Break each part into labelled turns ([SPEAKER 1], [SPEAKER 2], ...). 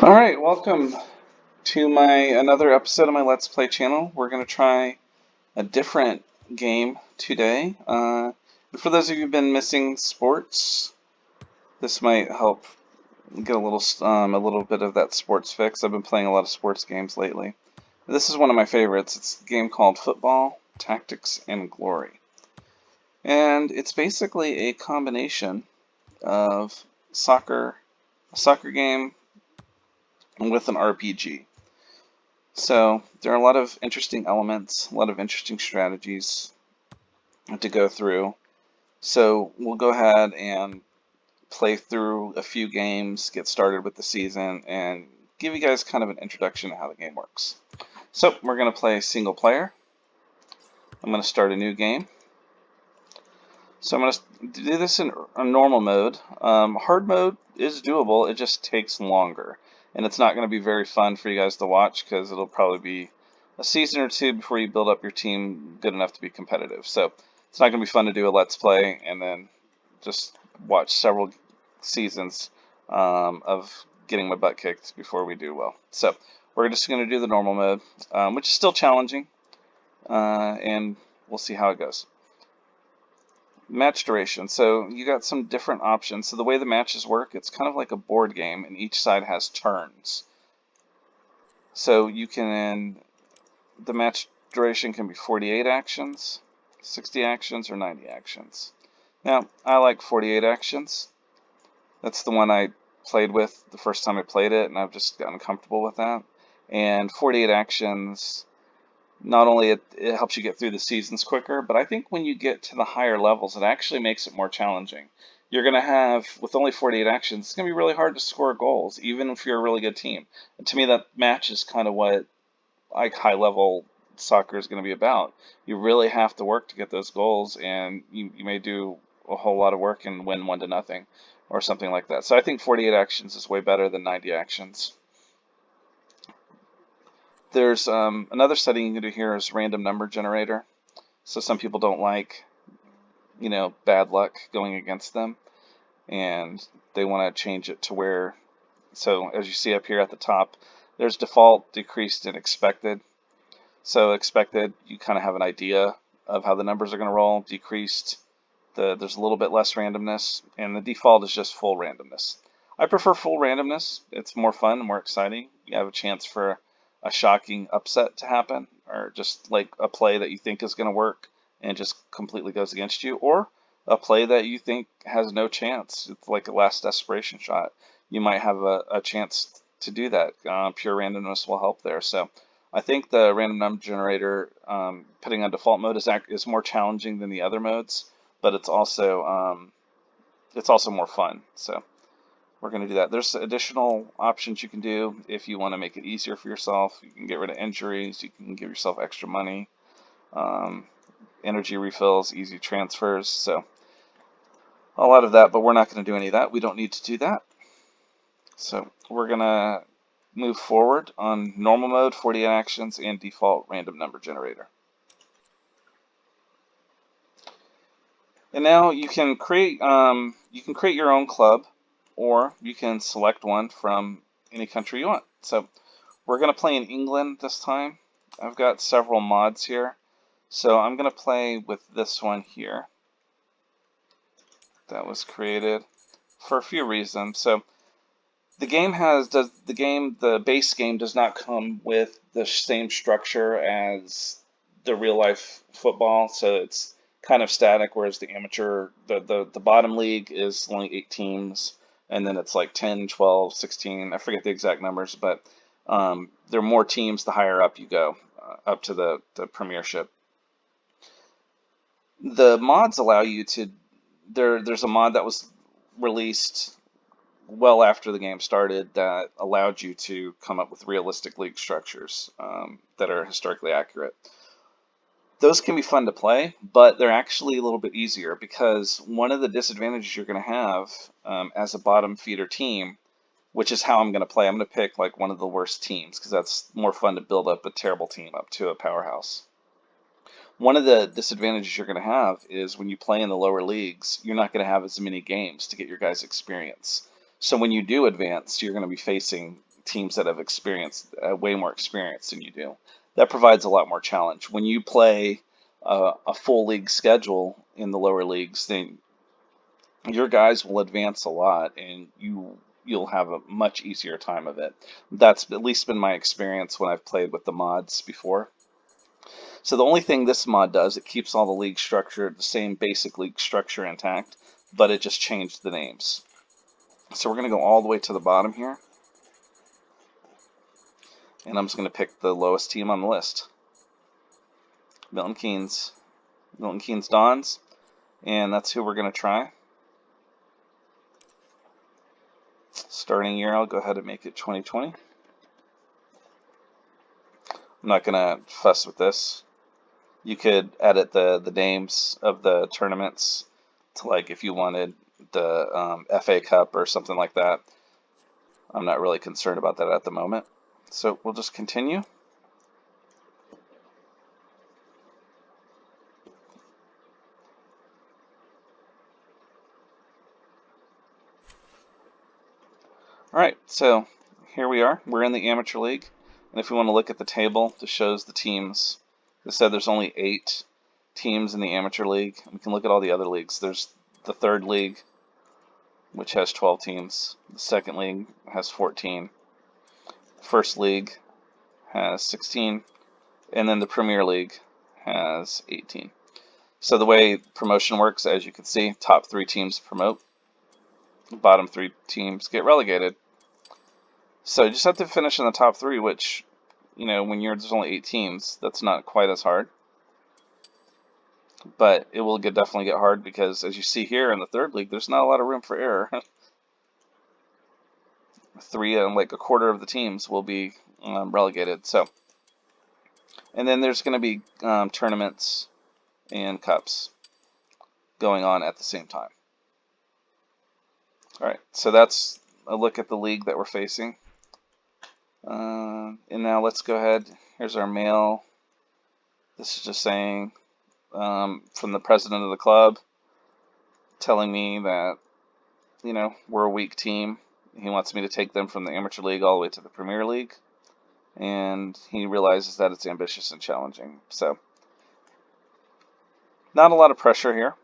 [SPEAKER 1] Alright, welcome to my another episode of my Let's Play channel. We're going to try a different game today. For those of you who've been missing sports, this might help get a little bit of that sports fix. I've been playing a lot of sports games lately. This is one of my favorites. It's a game called Football, Tactics, and Glory. And it's basically a combination of a soccer game with an RPG. So there are a lot of interesting elements, a lot of interesting strategies to go through. So we'll go ahead and play through a few games, get started with the season, and give you guys kind of an introduction to how the game works. So we're going to play single player. I'm going to start a new game. So I'm going to do this in a normal mode. Hard mode is doable, it just takes longer. And it's not going to be very fun for you guys to watch because it'll probably be a season or two before you build up your team good enough to be competitive. So it's not going to be fun to do a Let's Play and then just watch several seasons of getting my butt kicked before we do well. So we're just going to do the normal mode, which is still challenging, and we'll see how it goes. Match duration. So you got some different options. So the way the matches work, it's kind of like a board game, and each side has turns. So the match duration can be 48 actions, 60 actions, or 90 actions. Now, I like 48 actions. That's the one I played with the first time I played it, and I've just gotten comfortable with that. And 48 actions, not only it helps you get through the seasons quicker, but I think when you get to the higher levels, it actually makes it more challenging. You're going to have, with only 48 actions, it's going to be really hard to score goals, even if you're a really good team. And to me, that matches kind of what like high level soccer is going to be about. You really have to work to get those goals, and you may do a whole lot of work and win 1-0 or something like that. So I think 48 actions is way better than 90 actions. There's another setting you can do here is random number generator. So some people don't like, bad luck going against them, and they want to change it to where, so as you see up here at the top, there's default, decreased, and expected. So expected, you kind of have an idea of how the numbers are going to roll. Decreased, there's a little bit less randomness, and the default is just full randomness. I prefer full randomness. It's more fun, more exciting. You have a chance for a shocking upset to happen, or just like a play that you think is going to work and just completely goes against you, or a play that you think has no chance. It's like a last desperation shot. You might have a chance to do that. Pure randomness will help there. So I think the random number generator, putting on default mode is more challenging than the other modes, but it's also more fun. So we're going to do that. There's additional options you can do if you want to make it easier for yourself. You can get rid of injuries. You can give yourself extra money, energy refills, easy transfers. So a lot of that, but we're not going to do any of that. We don't need to do that. So we're going to move forward on normal mode, 48 actions, and default random number generator. And now you can create your own club, or you can select one from any country you want. So we're going to play in England this time. I've got several mods here. So I'm going to play with this one here that was created for a few reasons. So the base game does not come with the same structure as the real life football, so it's kind of static, whereas the bottom league is only 8 teams, and then it's like 10, 12, 16, I forget the exact numbers, but there are more teams the higher up you go, up to the premiership. The mods allow you to, there's a mod that was released well after the game started that allowed you to come up with realistic league structures that are historically accurate. Those can be fun to play, but they're actually a little bit easier because one of the disadvantages you're going to have as a bottom feeder team, which is how I'm going to play, I'm going to pick like one of the worst teams because that's more fun to build up a terrible team up to a powerhouse. One of the disadvantages you're going to have is when you play in the lower leagues, you're not going to have as many games to get your guys' experience. So when you do advance, you're going to be facing teams that have experienced way more experience than you do. That provides a lot more challenge. When you play a full league schedule in the lower leagues, then your guys will advance a lot, and you'll have a much easier time of it. That's at least been my experience when I've played with the mods before. So the only thing this mod does, it keeps all the league structure, the same basic league structure intact, but it just changed the names. So we're going to go all the way to the bottom here, and I'm just going to pick the lowest team on the list. Milton Keynes Dons, and that's who we're going to try. Starting year, I'll go ahead and make it 2020. I'm not going to fuss with this. You could edit the names of the tournaments to, like, if you wanted the FA Cup or something like that. I'm not really concerned about that at the moment. So we'll just continue. Alright, so here we are. We're in the Amateur League. And if we want to look at the table that shows the teams, it said there's only 8 teams in the Amateur League. We can look at all the other leagues. There's the third league, which has 12 teams. The second league has 14. First league has 16. And then the Premier League has 18. So the way promotion works, as you can see, top 3 teams promote. Bottom 3 teams get relegated. So you just have to finish in the top 3, which, when there's only 8 teams, that's not quite as hard. But it will definitely get hard because, as you see here in the third league, there's not a lot of room for error. Like a quarter of the teams will be relegated. So, and then there's going to be tournaments and cups going on at the same time. All right, so that's a look at the league that we're facing. And now let's go ahead. Here's our mail. This is just saying from the president of the club telling me that, we're a weak team. He wants me to take them from the Amateur League all the way to the Premier League. And he realizes that it's ambitious and challenging. So, not a lot of pressure here,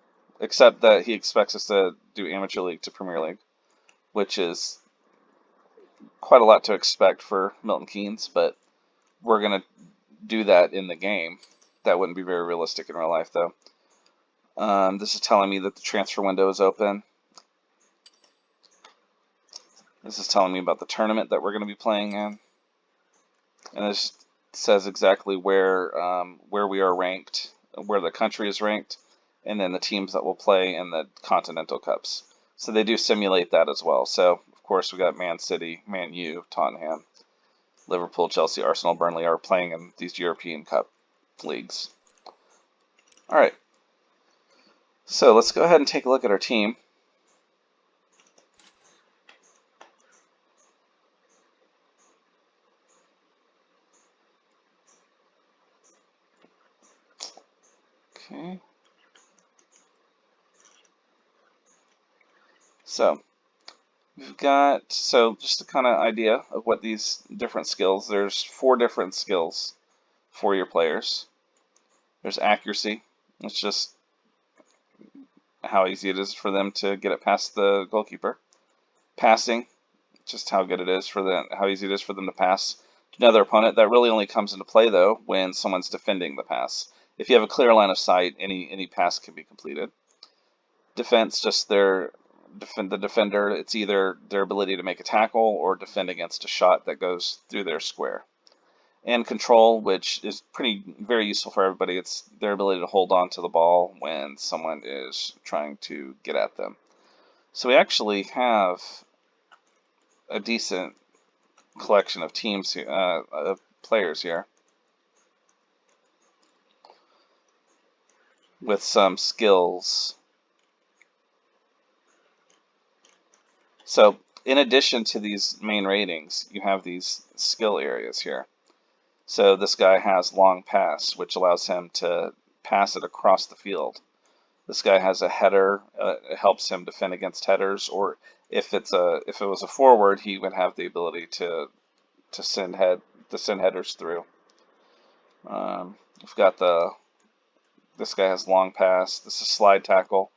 [SPEAKER 1] except that he expects us to do Amateur League to Premier League, which is quite a lot to expect for Milton Keynes, but we're going to do that in the game. That wouldn't be very realistic in real life, though. This is telling me that the transfer window is open. This is telling me about the tournament that we're going to be playing in. And this says exactly where we are ranked, where the country is ranked, and then the teams that will play in the Continental Cups. So they do simulate that as well. So, of course, we got Man City, Man U, Tottenham, Liverpool, Chelsea, Arsenal, Burnley are playing in these European Cup leagues. All right. So let's go ahead and take a look at our team. Okay. So we've got, just a kind of idea of what these different skills, there's 4 different skills for your players. There's accuracy. It's just how easy it is for them to get it past the goalkeeper. Passing, just how good it is for them, how easy it is for them to pass to another opponent. That really only comes into play though when someone's defending the pass. If you have a clear line of sight, any pass can be completed. Defense, just the defender. It's either their ability to make a tackle or defend against a shot that goes through their square. And control, which is very useful for everybody. It's their ability to hold on to the ball when someone is trying to get at them. So we actually have a decent collection of teams here, of players here, with some skills. So in addition to these main ratings, you have these skill areas here. So this guy has long pass, which allows him to pass it across the field. This guy has a header, it helps him defend against headers, or if it was a forward, he would have the ability to to send headers through. We've got this guy has long pass. This is slide tackle.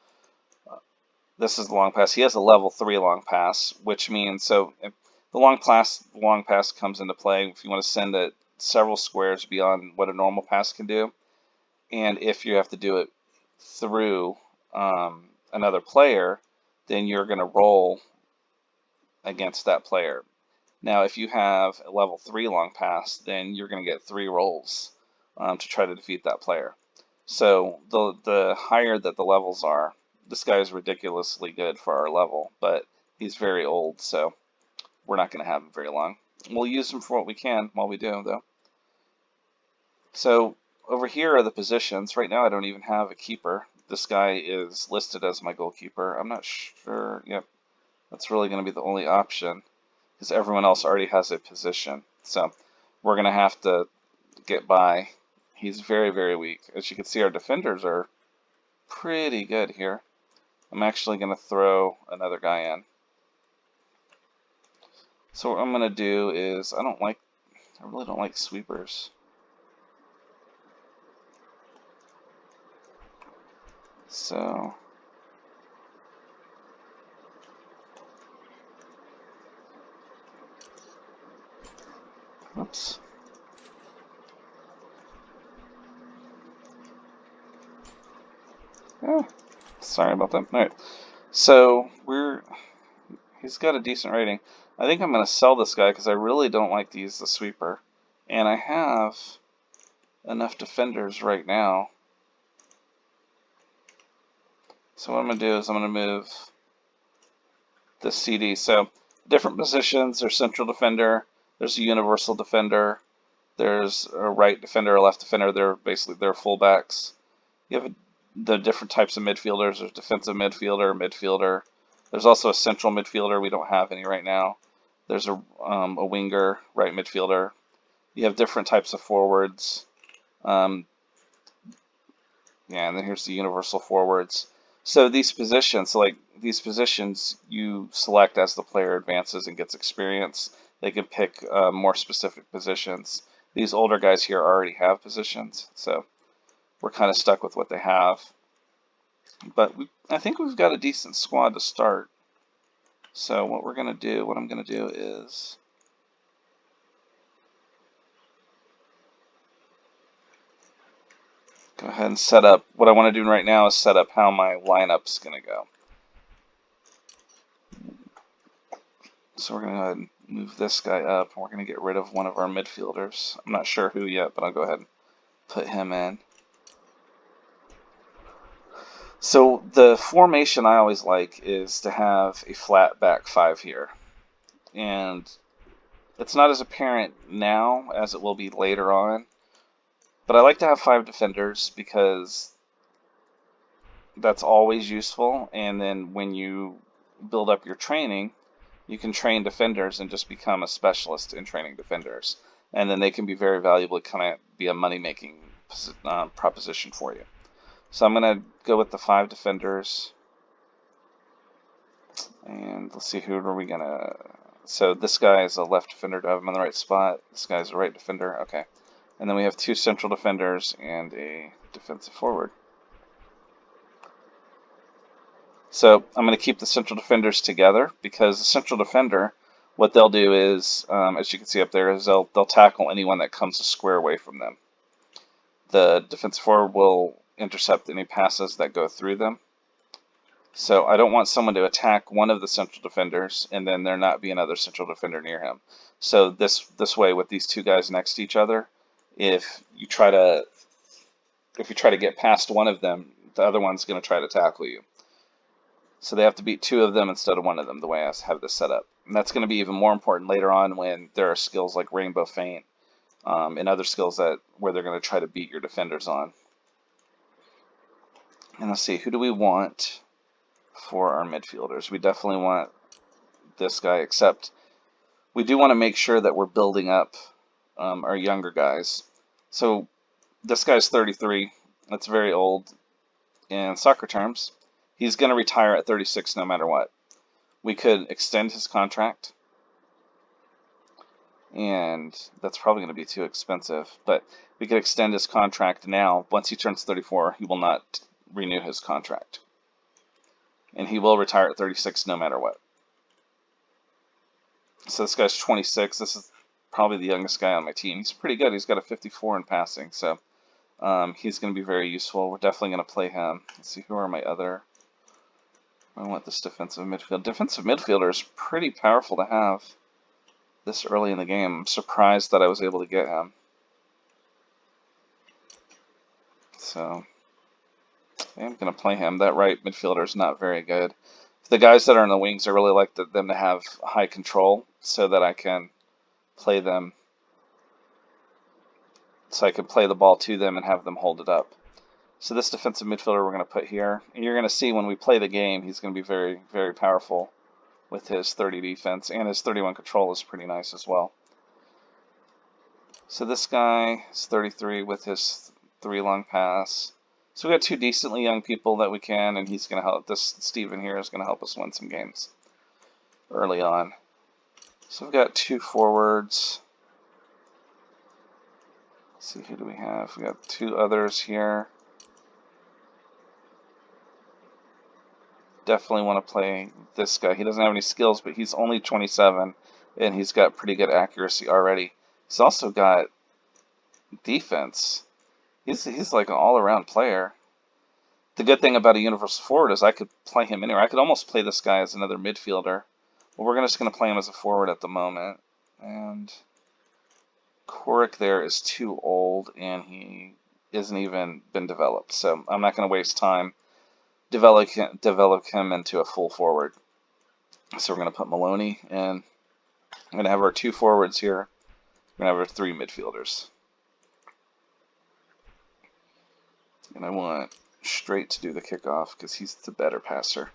[SPEAKER 1] This is the long pass. He has a level 3 long pass, which means so if the long pass comes into play if you want to send it several squares beyond what a normal pass can do, and if you have to do it through another player, then you're going to roll against that player. Now, if you have a level 3 long pass, then you're going to get 3 rolls to try to defeat that player. So the higher that the levels are, this guy is ridiculously good for our level, but he's very old, so we're not going to have him very long. We'll use him for what we can while we do, though. So over here are the positions. Right now I don't even have a keeper. This guy is listed as my goalkeeper. I'm not sure. Yep, that's really going to be the only option because everyone else already has a position. So we're going to have to get by. He's very, very weak. As you can see, our defenders are pretty good here. I'm actually going to throw another guy in. So what I'm going to do is, I really don't like sweepers. So oops. Oh, sorry about that. All right. So he's got a decent rating. I think I'm going to sell this guy because I really don't like to use the sweeper. And I have enough defenders right now. So what I'm going to do is I'm going to move the CD. So different positions, there's central defender, there's a universal defender, there's a right defender, a left defender. They're fullbacks. You have the different types of midfielders. There's defensive midfielder. There's also a central midfielder. We don't have any right now. There's a winger, right midfielder. You have different types of forwards. Yeah, and then here's the universal forwards. So these positions, you select as the player advances and gets experience. They can pick more specific positions. These older guys here already have positions, so we're kind of stuck with what they have. But I think we've got a decent squad to start. So what I'm going to do is go ahead and set up. What I want to do right now is set up how my lineup's going to go. So we're going to go ahead and move this guy up, and we're going to get rid of one of our midfielders. I'm not sure who yet, but I'll go ahead and put him in. So the formation I always like is to have a flat back 5 here. And it's not as apparent now as it will be later on. But I like to have 5 defenders because that's always useful. And then when you build up your training, you can train defenders and just become a specialist in training defenders. And then they can be very valuable, kind of be a money-making proposition for you. So I'm going to go with the 5 defenders. And let's see, who are we going to... So this guy is a left defender. Do I have him on the right spot? This guy's a right defender. Okay. And then we have 2 central defenders and a defensive forward. So I'm going to keep the central defenders together because the central defender, what they'll do is, as you can see up there, is they'll tackle anyone that comes a square away from them. The defensive forward will intercept any passes that go through them. So I don't want someone to attack one of the central defenders and then there not be another central defender near him. So this way, with these 2 guys next to each other, if you try to get past one of them, the other one's going to try to tackle you. So they have to beat 2 of them instead of 1 of them, the way I have this set up. And that's going to be even more important later on when there are skills like Rainbow Feint and other skills where they're going to try to beat your defenders on. And let's see, who do we want for our midfielders? We definitely want this guy, except we do want to make sure that we're building up our younger guys. So this guy's 33. That's very old in soccer terms. He's going to retire at 36 no matter what. We could extend his contract, and that's probably going to be too expensive. But we could extend his contract now. Once he turns 34, he will not renew his contract, and he will retire at 36 no matter what. So this guy's 26. This is probably the youngest guy on my team. He's pretty good. He's got a 54 in passing, so he's going to be very useful. We're definitely going to play him. Let's see, who are my other... I want this defensive midfield. Defensive midfielder is pretty powerful to have this early in the game. I'm surprised that I was able to get him. So I'm going to play him. That right midfielder is not very good. The guys that are in the wings, I really like them to have high control so that I can play them, so I can play the ball to them and have them hold it up. So this defensive midfielder we're going to put here, and you're going to see when we play the game, he's going to be very, very powerful with his 30 defense, and his 31 control is pretty nice as well. So this guy is 33 with his 3 long pass. So we got 2 decently young people that we can, and he's going to help. This Steven here is going to help us win some games early on. So we've got 2 forwards. Let's see, who do we have? We got 2 others here. Definitely want to play this guy. He doesn't have any skills, but he's only 27, and he's got pretty good accuracy already. He's also got defense. He's like an all-around player. The good thing about a universal forward is I could play him anywhere. I could almost play this guy as another midfielder. But we're just going to play him as a forward at the moment. And Korik there is too old, and he isn't even been developed. So I'm not going to waste time develop him into a full forward. So we're going to put Maloney, and I'm going to have our 2 forwards here. We're going to have our 3 midfielders. And I want Straight to do the kickoff because he's the better passer.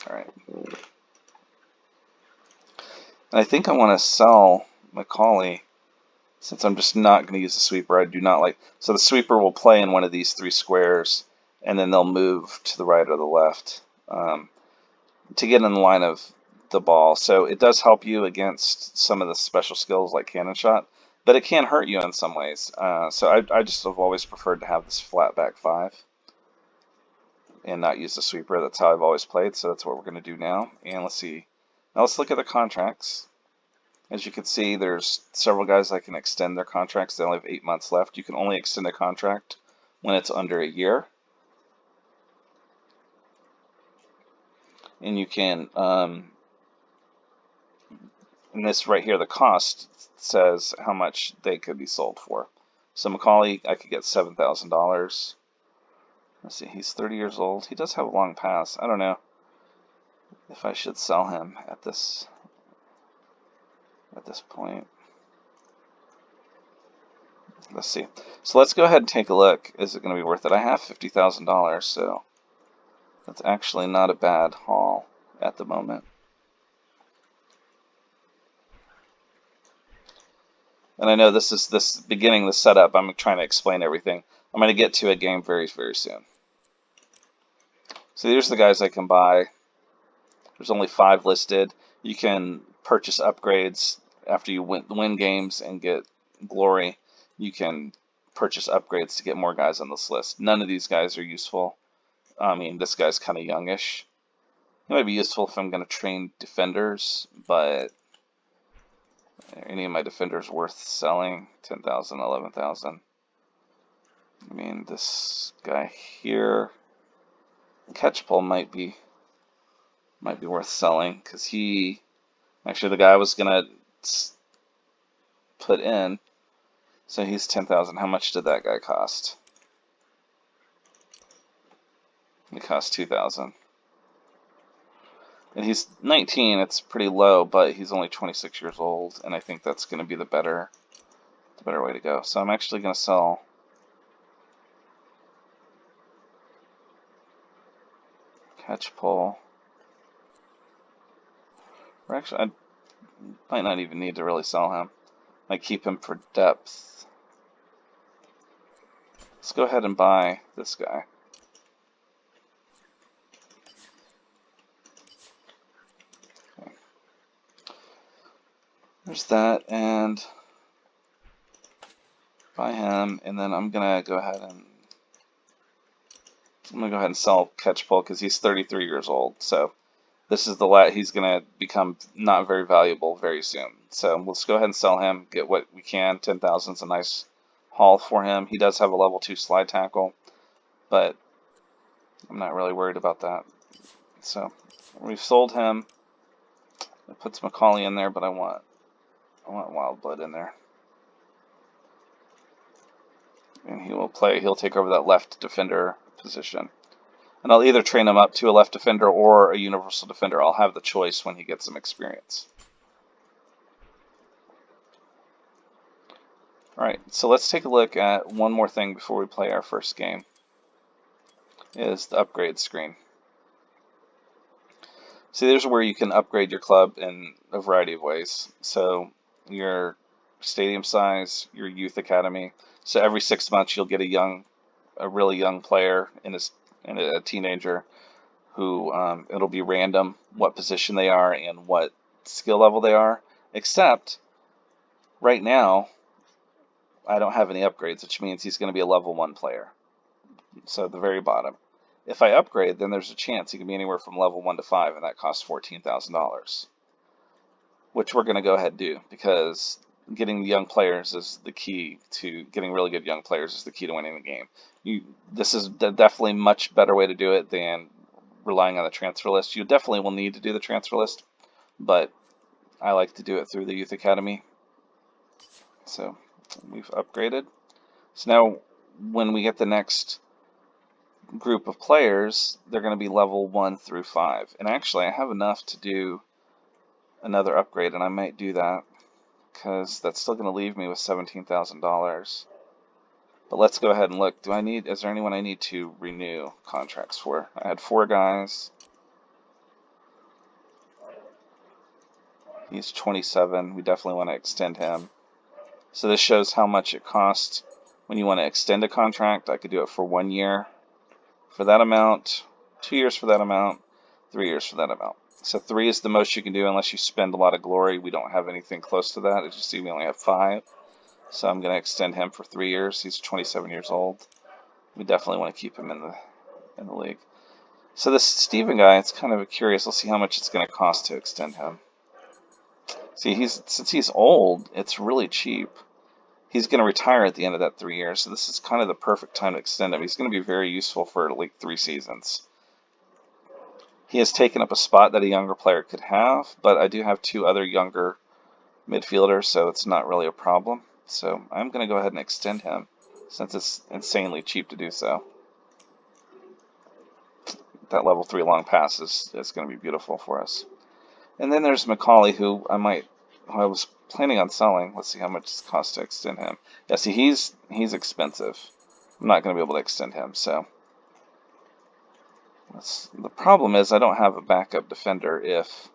[SPEAKER 1] All right. And I think I want to sell Macaulay since I'm just not going to use the sweeper. I do not like... So the sweeper will play in one of these 3 squares, and then they'll move to the right or the left to get in the line of the ball. So it does help you against some of the special skills like cannon shot, but it can hurt you in some ways. So I just have always preferred to have this flat back 5 and not use the sweeper. That's how I've always played, so that's what we're going to do now. And let's see. Now let's look at the contracts. As you can see, there's several guys that can extend their contracts. They only have 8 months left. You can only extend a contract when it's under a year. And you can, in this right here, the cost says how much they could be sold for. So Macaulay, I could get $7,000. Let's see, he's 30 years old. He does have a long pass. I don't know if I should sell him at this point. Let's see. So let's go ahead and take a look. Is it going to be worth it? I have $50,000, so that's actually not a bad haul at the moment. And I know this is beginning the setup. I'm trying to explain everything. I'm going to get to a game very, very soon. So here's the guys I can buy. There's only 5 listed. You can purchase upgrades after you win games and get glory. You can purchase upgrades to get more guys on this list. None of these guys are useful. I mean, this guy's kind of youngish. He might be useful if I'm going to train defenders, but are any of my defenders worth selling? 10,000, 11,000. I mean, this guy here, Catchpole might be worth selling because he, actually the guy I was gonna put in, so he's 10,000. How much did that guy cost? He cost 2,000. And he's 19, it's pretty low, but he's only 26 years old, and I think that's going to be the better way to go. So I'm actually going to sell Catchpole. Or actually, I might not even need to really sell him. I might keep him for depth. Let's go ahead and buy this guy. There's that, and buy him, and then I'm gonna go ahead and sell Catchpole because he's 33 years old. So this is he's gonna become not very valuable very soon. So let's go ahead and sell him, get what we can. 10,000 is a nice haul for him. He does have a level 2 slide tackle, but I'm not really worried about that. So we've sold him. It puts Macaulay in there, but I want Wildblood in there. And he'll take over that left defender position. And I'll either train him up to a left defender or a universal defender. I'll have the choice when he gets some experience. Alright, so let's take a look at one more thing before we play our first game. Is the upgrade screen. See, there's where you can upgrade your club in a variety of ways. So your stadium size, your youth academy. So every 6 months you'll get a really young player and a teenager who it'll be random what position they are and what skill level they are. Except right now I don't have any upgrades, which means he's going to be a level 1 player. So at the very bottom. If I upgrade, then there's a chance he can be anywhere from level 1 to 5, and that costs $14,000. Which we're going to go ahead and do, because getting young players is the key to getting really good young players is the key to winning the game. This is definitely a much better way to do it than relying on the transfer list. You definitely will need to do the transfer list, but I like to do it through the youth academy. So we've upgraded. So now when we get the next group of players, they're going to be level 1 through 5. And actually, I have enough to do another upgrade, and I might do that because that's still going to leave me with $17,000. But let's go ahead and look. Is there anyone I need to renew contracts for? I had 4 guys. He's 27. We definitely want to extend him. So this shows how much it costs when you want to extend a contract. I could do it for 1 year for that amount, 2 years for that amount, 3 years for that amount. So 3 is the most you can do unless you spend a lot of glory. We don't have anything close to that. As you see, we only have 5. So I'm going to extend him for 3 years. He's 27 years old. We definitely want to keep him in the league. So this Steven guy, it's kind of curious. Let's see how much it's going to cost to extend him. See, since he's old, it's really cheap. He's going to retire at the end of that 3 years, so this is kind of the perfect time to extend him. He's going to be very useful for like 3 seasons. He has taken up a spot that a younger player could have, but I do have 2 other younger midfielders, so it's not really a problem. So I'm going to go ahead and extend him, since it's insanely cheap to do so. That level 3 long pass is going to be beautiful for us. And then there's Macaulay, who I was planning on selling. Let's see how much it costs to extend him. Yeah, see, he's expensive. I'm not going to be able to extend him, so the problem is I don't have a backup defender if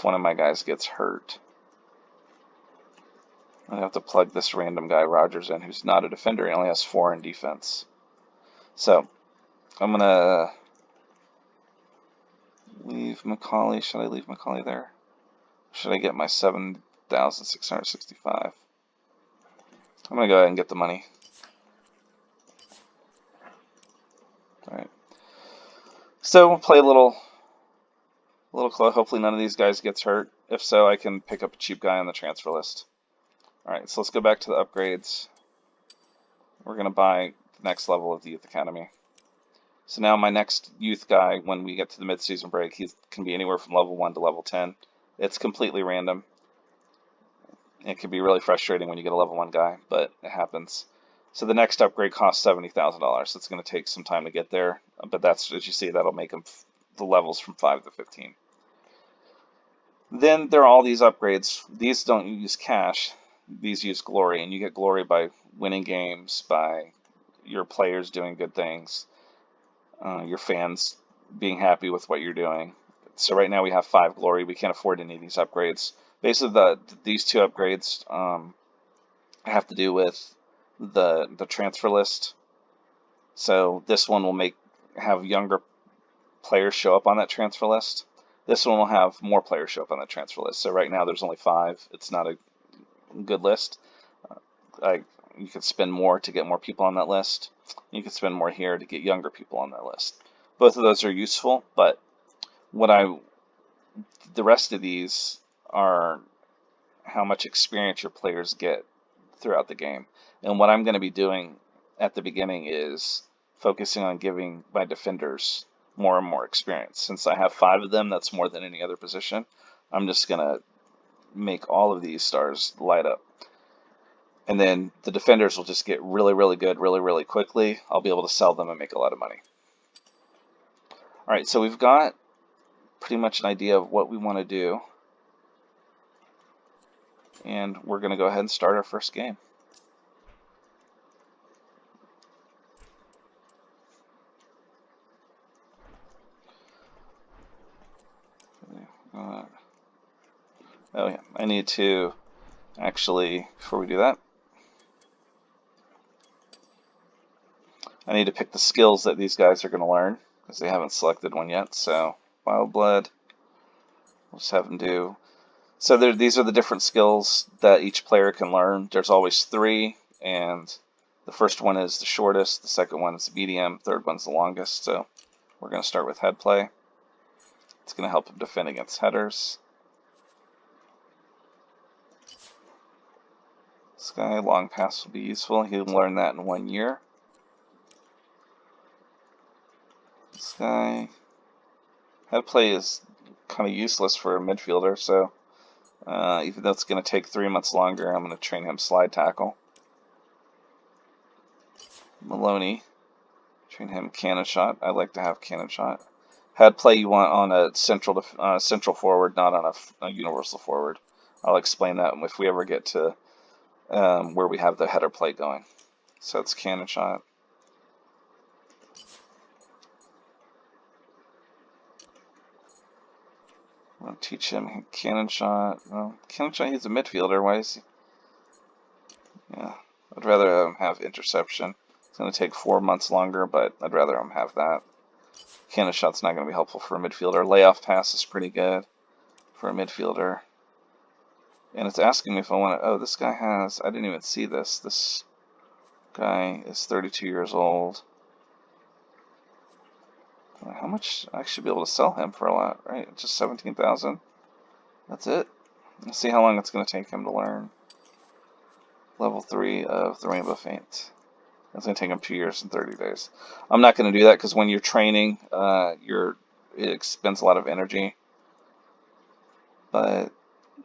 [SPEAKER 1] one of my guys gets hurt. I have to plug this random guy Rogers in, who's not a defender. He only has 4 in defense. So I'm gonna leave Macaulay. Should I leave Macaulay there? Should I get my 7,665? I'm gonna go ahead and get the money. Alright. So we'll play a little close. Hopefully none of these guys gets hurt. If so, I can pick up a cheap guy on the transfer list. Alright, so let's go back to the upgrades. We're gonna buy the next level of the Youth Academy. So now my next youth guy, when we get to the mid-season break, he can be anywhere from level 1 to level 10. It's completely random. It can be really frustrating when you get a level 1 guy, but it happens. So the next upgrade costs $70,000. So it's going to take some time to get there, but that's, as you see, that'll make them the levels from 5 to 15. Then there are all these upgrades. These don't use cash. These use glory, and you get glory by winning games, by your players doing good things, your fans being happy with what you're doing. So right now we have 5 glory. We can't afford any of these upgrades. Basically, these 2 upgrades have to do with the transfer list. So this one will have younger players show up on that transfer list. This one will have more players show up on the transfer list. So right now there's only 5. It's not a good list. You could spend more to get more people on that list. You could spend more here to get younger people on that list. Both of those are useful, but the rest of these are how much experience your players get throughout the game. And what I'm going to be doing at the beginning is focusing on giving my defenders more and more experience. Since I have 5 of them, that's more than any other position. I'm just going to make all of these stars light up. And then the defenders will just get really, really good really, really quickly. I'll be able to sell them and make a lot of money. All right, so we've got pretty much an idea of what we want to do. And we're going to go ahead and start our first game. Oh yeah, I need to actually, before we do that, I need to pick the skills that these guys are going to learn, because they haven't selected one yet. So, Wild Blood, we'll just have them do. So these are the different skills that each player can learn. There's always 3, and the first one is the shortest, the second one is the medium, third one's the longest. So we're going to start with head play. It's going to help him defend against headers. This guy, long pass will be useful. He'll learn that in 1 year. This guy, head play is kind of useless for a midfielder, so even though it's going to take 3 months longer, I'm going to train him slide tackle. Maloney, train him cannon shot. I like to have cannon shot. Head play you want on a central forward, not on a universal forward. I'll explain that if we ever get to where we have the header play going. So it's cannon shot. I'm going to teach him cannon shot. Well, cannon shot, he's a midfielder. Why is he? Yeah, I'd rather have interception. It's going to take 4 months longer, but I'd rather have that. Cannon shot's not going to be helpful for a midfielder. Layoff pass is pretty good for a midfielder. And it's asking me if I want to. Oh, this guy has. I didn't even see this. This guy is 32 years old. How much? I should be able to sell him for a lot, right? Just 17,000. That's it. Let's see how long it's going to take him to learn level 3 of the Rainbow Feint. It's going to take him 2 years and 30 days. I'm not going to do that because when you're training, it expends a lot of energy. But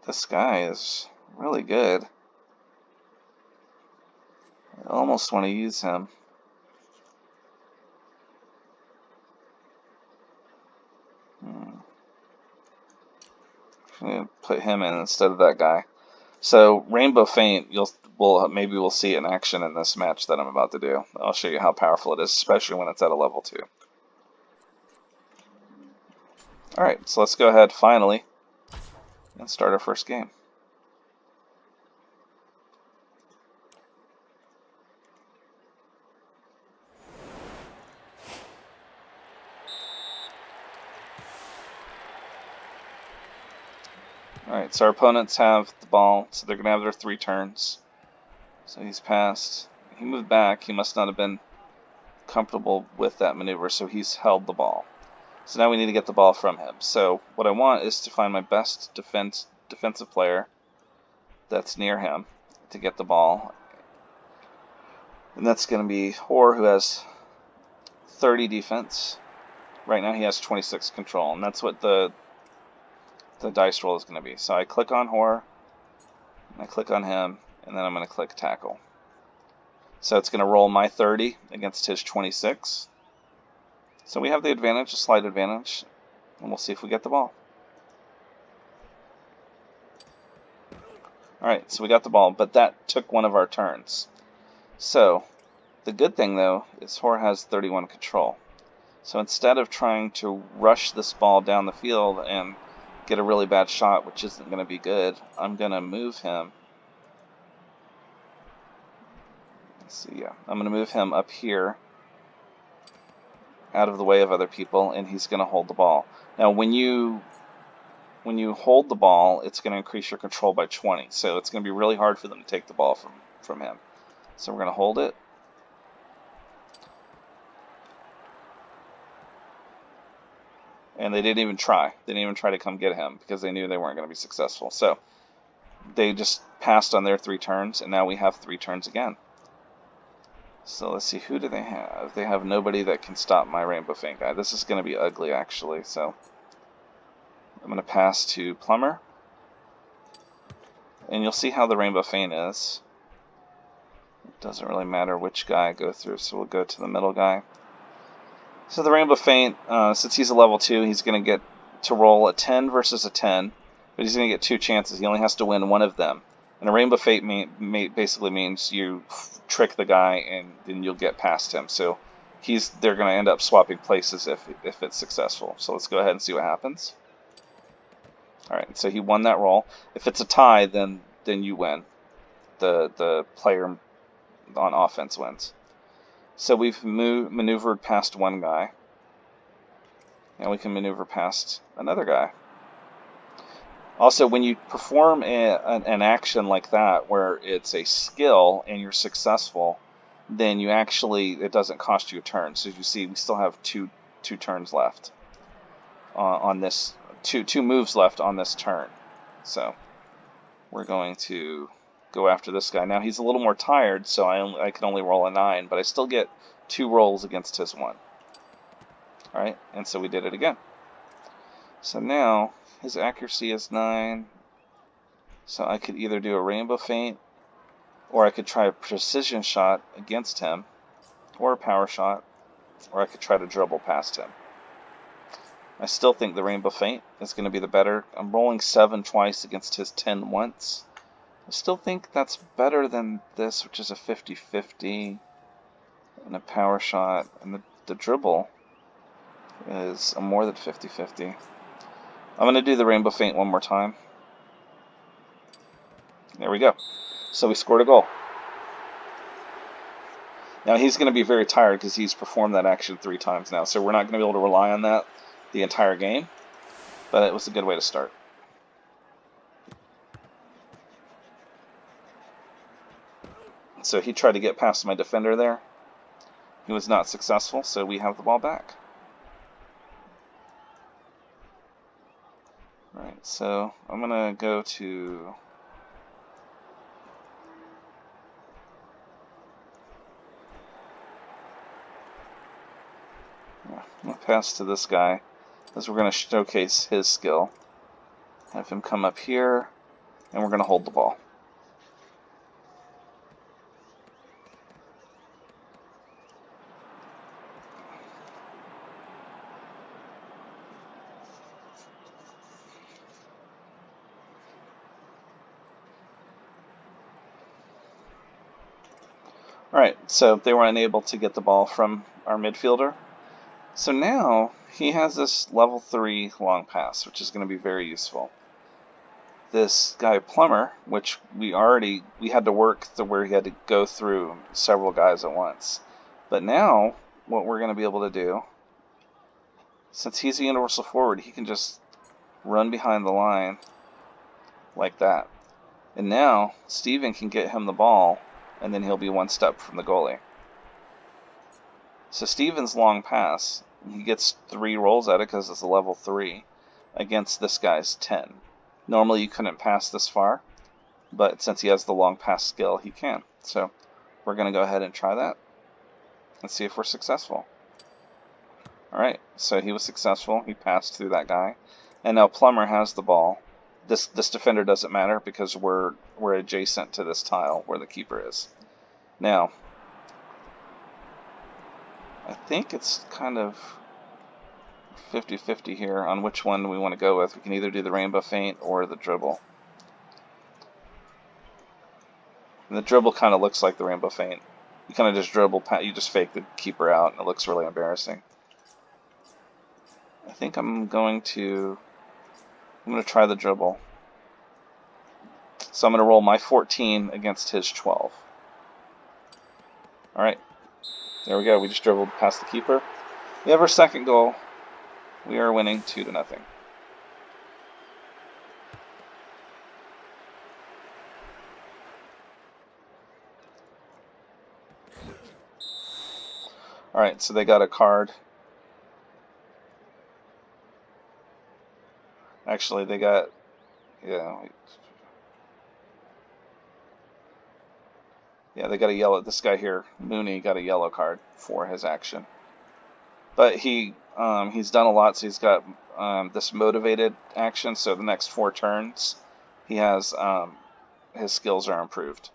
[SPEAKER 1] this guy is really good. I almost want to use him. I'm going to put him in instead of that guy. So Rainbow Feint, maybe we'll see it in action in this match that I'm about to do. I'll show you how powerful it is, especially when it's at a level 2. Alright, so let's go ahead finally and start our first game. Alright, so our opponents have the ball, so they're going to have their 3 turns. So he's passed. He moved back. He must not have been comfortable with that maneuver, so he's held the ball. So now we need to get the ball from him. So what I want is to find my best defensive player that's near him to get the ball. And that's going to be Hoare, who has 30 defense. Right now he has 26 control, and that's what the dice roll is going to be. So I click on Hoare, and I click on him, and then I'm going to click tackle. So it's going to roll my 30 against his 26. So we have the advantage, a slight advantage, and we'll see if we get the ball. Alright, so we got the ball, but that took one of our turns. So the good thing, though, is Hoare has 31 control. So instead of trying to rush this ball down the field and get a really bad shot, which isn't going to be good, I'm going to move him. Let's see, yeah. I'm going to move him up here, out of the way of other people, and he's going to hold the ball. Now, when you when you hold the ball, it's going to increase your control by 20. So it's going to be really hard for them to take the ball from him. So we're going to hold it. And they didn't even try. They didn't even try to come get him because they knew they weren't going to be successful. So they just passed on their 3 turns, and now we have 3 turns again. So let's see, who do they have? They have nobody that can stop my Rainbow Feint guy. This is going to be ugly, actually. So I'm going to pass to Plummer. And you'll see how the Rainbow Feint is. It doesn't really matter which guy I go through, so we'll go to the middle guy. So the Rainbow Feint, since he's a level 2, he's going to get to roll a 10 versus a 10, but he's going to get 2 chances. He only has to win one of them. And a Rainbow Feint basically means you trick the guy and then you'll get past him. So they're going to end up swapping places if it's successful. So let's go ahead and see what happens. All right, so he won that roll. If it's a tie, then you win. The player on offense wins. So we've maneuvered past one guy. And we can maneuver past another guy. Also, when you perform an action like that, where it's a skill and you're successful, then it doesn't cost you a turn. So as you see, we still have two turns left on this, two moves left on this turn. So we're going to go after this guy. Now he's a little more tired, so I can only roll a 9, but I still get 2 rolls against his 1. All right, and so we did it again. So now his accuracy is 9. So I could either do a Rainbow Feint, or I could try a precision shot against him, or a power shot, or I could try to dribble past him. I still think the Rainbow Feint is going to be the better. I'm rolling 7 twice against his 10 once. I still think that's better than this, which is a 50-50, and a power shot, and the dribble is a more than 50-50. I'm going to do the Rainbow Feint one more time. There we go. So we scored a goal. Now he's going to be very tired because he's performed that action 3 times now, so we're not going to be able to rely on that the entire game, but it was a good way to start. So he tried to get past my defender there. He was not successful, so we have the ball back. Alright, so I'm going to go to... I'm going to pass to this guy, as we're going to showcase his skill. Have him come up here, and we're going to hold the ball. Alright, so they were unable to get the ball from our midfielder. So now he has this level 3 long pass, which is going to be very useful. This guy Plummer, which we had to work to where he had to go through several guys at once. But now what we're going to be able to do, since he's a universal forward, he can just run behind the line like that. And now Steven can get him the ball, and then he'll be 1 step from the goalie. So Steven's long pass, he gets 3 rolls at it because it's a level 3 against this guy's 10. Normally you couldn't pass this far, but since he has the long pass skill, he can. So we're going to go ahead and try that and see if we're successful. Alright, so he was successful. He passed through that guy. And now Plummer has the ball. This defender doesn't matter because we're adjacent to this tile where the keeper is. Now, I think it's kind of 50-50 here on which one we want to go with. We can either do the Rainbow Feint or the dribble. And the dribble kind of looks like the Rainbow Feint. You kind of just dribble, you just fake the keeper out, and it looks really embarrassing. I think I'm going to try the dribble. So I'm going to roll my 14 against his 12. Alright, there we go. We just dribbled past the keeper. We have our second goal. We are winning 2-0. Alright, so they got a card. Actually, they got, yeah, yeah, they got a yellow. This guy here, Mooney, got a yellow card for his action. But he's done a lot, so he's got this motivated action. So the next 4 turns, he has his skills are improved.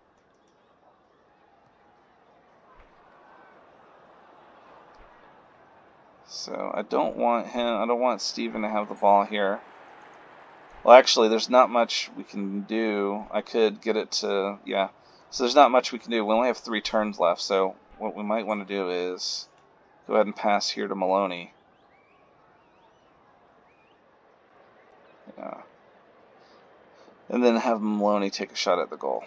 [SPEAKER 1] So I don't want Steven to have the ball here. Well, actually, there's not much we can do. I could get it to, yeah. So there's not much we can do. We only have 3 turns left, so what we might want to do is go ahead and pass here to Maloney. Yeah. And then have Maloney take a shot at the goal.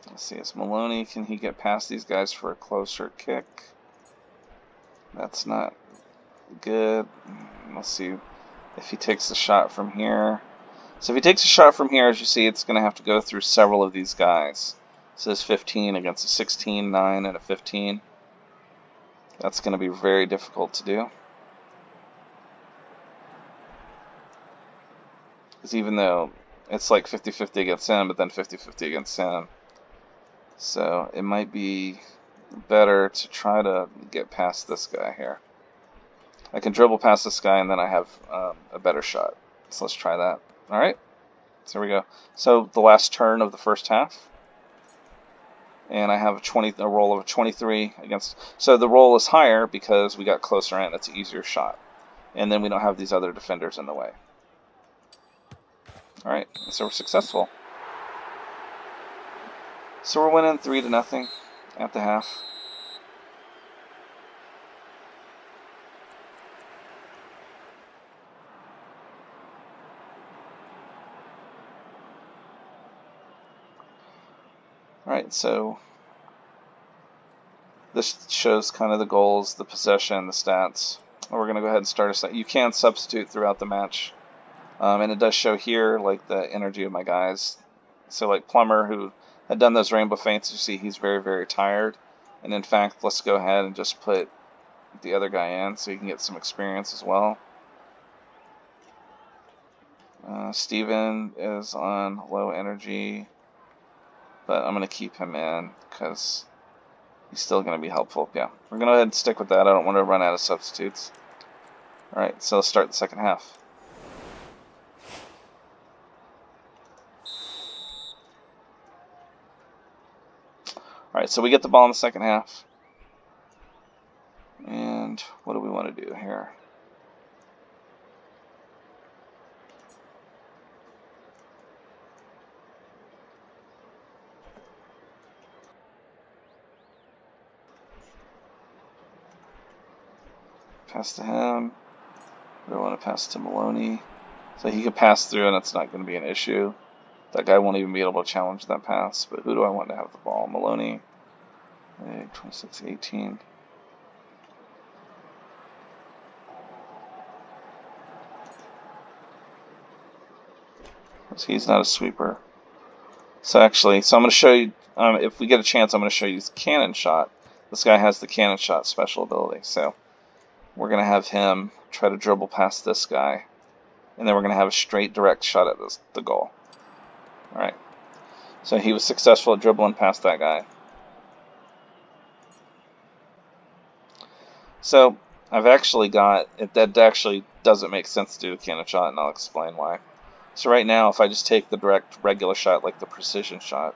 [SPEAKER 1] Let's see, it's Maloney. Can he get past these guys for a closer kick? That's not good. Let's see if he takes the shot from here. So if he takes a shot from here, as you see, it's going to have to go through several of these guys. So this 15 against a 16, 9, and a 15. That's going to be very difficult to do. Because even though it's like 50-50 against him, but then 50-50 against him. So it might be better to try to get past this guy here. I can dribble past this guy and then I have a better shot. So let's try that. Alright, so here we go. So the last turn of the first half. And I have a roll of a 23 against... So the roll is higher because we got closer in. It's an easier shot. And then we don't have these other defenders in the way. Alright, so we're successful. So we're winning 3-0 at the half. Alright, so this shows kind of the goals, the possession, the stats. We're going to go ahead and start a set. You can substitute throughout the match. And it does show here like the energy of my guys. So like Plummer, who had done those rainbow feints, you see he's very, very tired. And in fact, let's go ahead and just put the other guy in so he can get some experience as well. Steven is on low energy, but I'm going to keep him in because he's still going to be helpful. Yeah, we're going to go ahead and stick with that. I don't want to run out of substitutes. Alright, so let's start the second half. Alright, so we get the ball in the second half. And what do we want to do here? Pass to him. We want to pass to Maloney. So he could pass through and it's not going to be an issue. That guy won't even be able to challenge that pass. But who do I want to have the ball? Maloney. 26-18. He's not a sweeper. So actually, I'm going to show you, if we get a chance, I'm going to show you his cannon shot. This guy has the cannon shot special ability. So we're going to have him try to dribble past this guy. And then we're going to have a straight direct shot at the goal. Alright. So he was successful at dribbling past that guy. So I've actually got, that actually doesn't make sense to do a cannon shot, and I'll explain why. So right now, if I just take the direct regular shot, like the precision shot,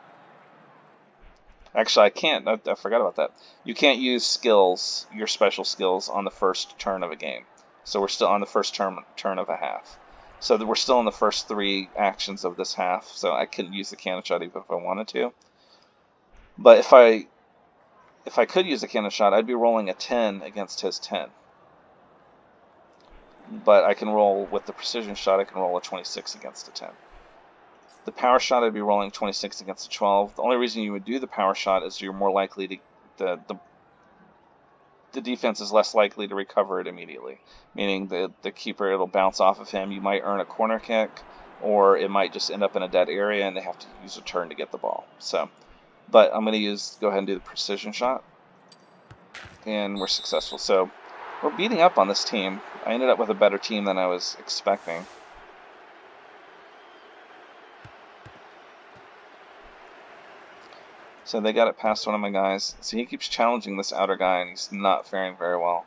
[SPEAKER 1] actually I can't, I forgot about that. You can't use skills, your special skills, on the first turn of a game. So we're still on the first turn of a half. So we're still in the first 3 actions of this half, so I couldn't use the cannon shot even if I wanted to. But if I could use a cannon shot, I'd be rolling a 10 against his 10. But I can roll, with the precision shot, I can roll a 26 against a 10. The power shot, I'd be rolling 26 against a 12. The only reason you would do the power shot is you're more likely to, the defense is less likely to recover it immediately. Meaning the keeper, it'll bounce off of him. You might earn a corner kick, or it might just end up in a dead area and they have to use a turn to get the ball. So but I'm going to go ahead and do the precision shot, and we're successful. So we're beating up on this team. I ended up with a better team than I was expecting. So they got it past one of my guys. So he keeps challenging this outer guy, and he's not faring very well.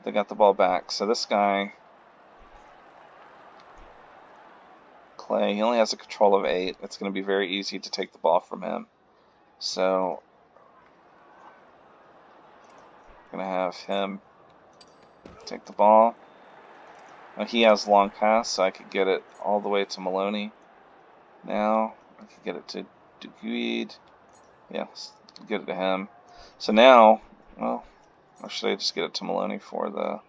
[SPEAKER 1] They got the ball back. So this guy, Clay, he only has a control of 8. It's going to be very easy to take the ball from him. So I'm going to have him take the ball. Now he has long pass, so I could get it all the way to Maloney. Now I could get it to Duguid. Yeah, get it to him. So now, well, or should I just get it to Maloney for the...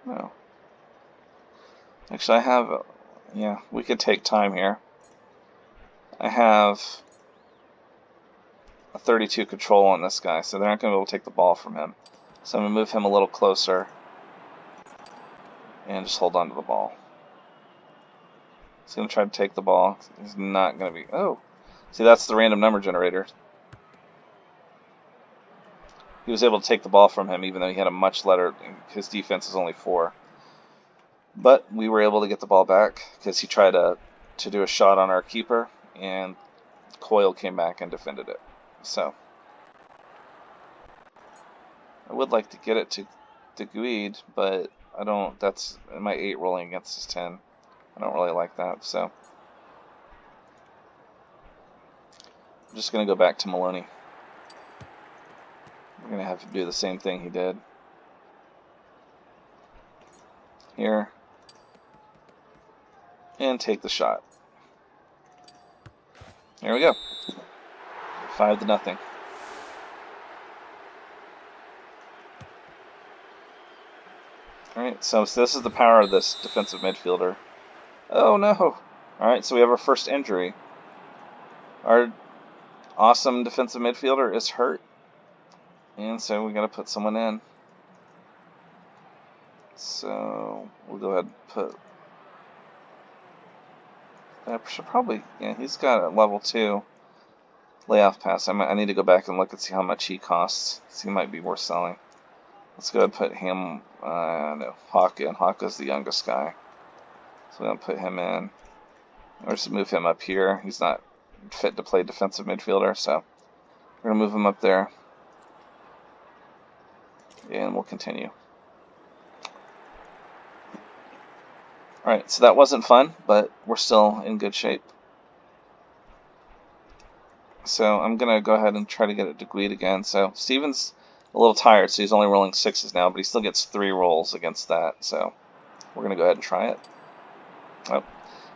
[SPEAKER 1] No. Actually, I have... Yeah, we could take time here. I have a 32 control on this guy, so they're not going to be able to take the ball from him. So I'm going to move him a little closer and just hold on to the ball. He's going to try to take the ball. He's not going to be... Oh! See, that's the random number generator. He was able to take the ball from him, even though he had a much lighter... His defense is only 4. But we were able to get the ball back because he tried to do a shot on our keeper, and Coyle came back and defended it. So I would like to get it to Guide, but I don't. That's my 8 rolling against his 10. I don't really like that, so I'm just going to go back to Maloney. We're going to have to do the same thing he did here and take the shot. There we go. 5-0. Alright, so this is the power of this defensive midfielder. Oh no! Alright, so we have our first injury. Our awesome defensive midfielder is hurt. And so we gotta put someone in. So we'll go ahead and put... I should probably... Yeah, he's got a level 2 layoff pass. I need to go back and look and see how much he costs. He might be worth selling. Let's go ahead and put him... no, Hawk in. Hawk is the youngest guy. So we're going to put him in. Or just move him up here. He's not fit to play defensive midfielder, so we're going to move him up there. And we'll continue. Alright, so that wasn't fun, but we're still in good shape. So I'm going to go ahead and try to get it to Guide again. So Steven's a little tired, so he's only rolling 6s now, but he still gets 3 rolls against that. So we're going to go ahead and try it. Oh.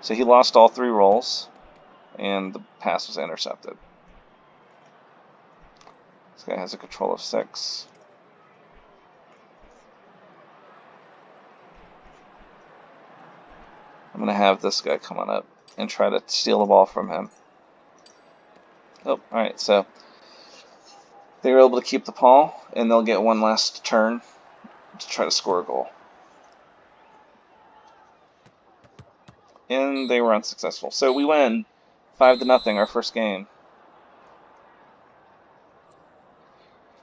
[SPEAKER 1] So he lost all 3 rolls, and the pass was intercepted. This guy has a control of 6. I'm going to have this guy come on up and try to steal the ball from him. Oh, alright, so they were able to keep the ball, and they'll get one last turn to try to score a goal. And they were unsuccessful. So we win 5-0 our first game.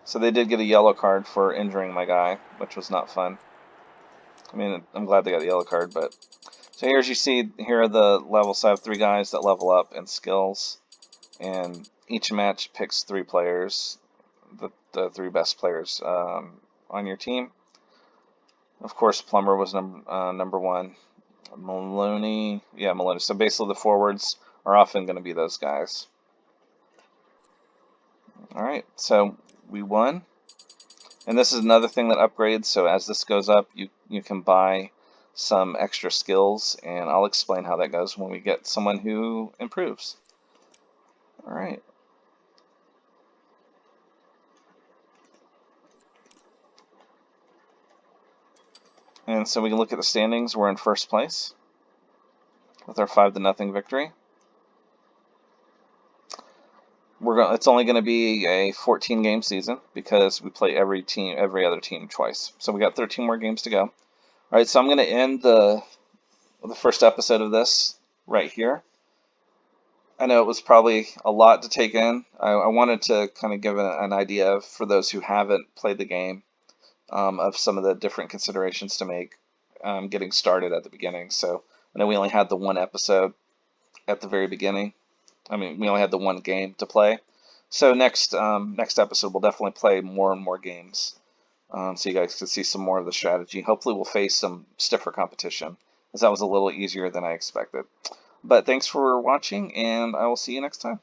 [SPEAKER 1] So they did get a yellow card for injuring my guy, which was not fun. I mean, I'm glad they got the yellow card, but... So here, as you see, here are the levels. So I have 3 guys that level up in skills, and each match picks 3 players, the 3 best players on your team. Of course, Plummer was number 1. Maloney, yeah, Maloney. So basically the forwards are often going to be those guys. Alright, so we won. And this is another thing that upgrades, so as this goes up, you can buy some extra skills, and I'll explain how that goes when we get someone who improves. Alright. And so we can look at the standings. We're in first place with our 5-0 victory. It's only going to be a 14-game season because we play every other team twice. So we got 13 more games to go. All right, so I'm going to end the the first episode of this right here. I know it was probably a lot to take in. I wanted to kind of give an idea of, for those who haven't played the game, of some of the different considerations to make getting started at the beginning. So I know we only had the one episode at the very beginning. I mean, we only had the one game to play. So next episode we'll definitely play more and more games, so you guys can see some more of the strategy. Hopefully we'll face some stiffer competition, as that was a little easier than I expected. But thanks for watching, and I will see you next time.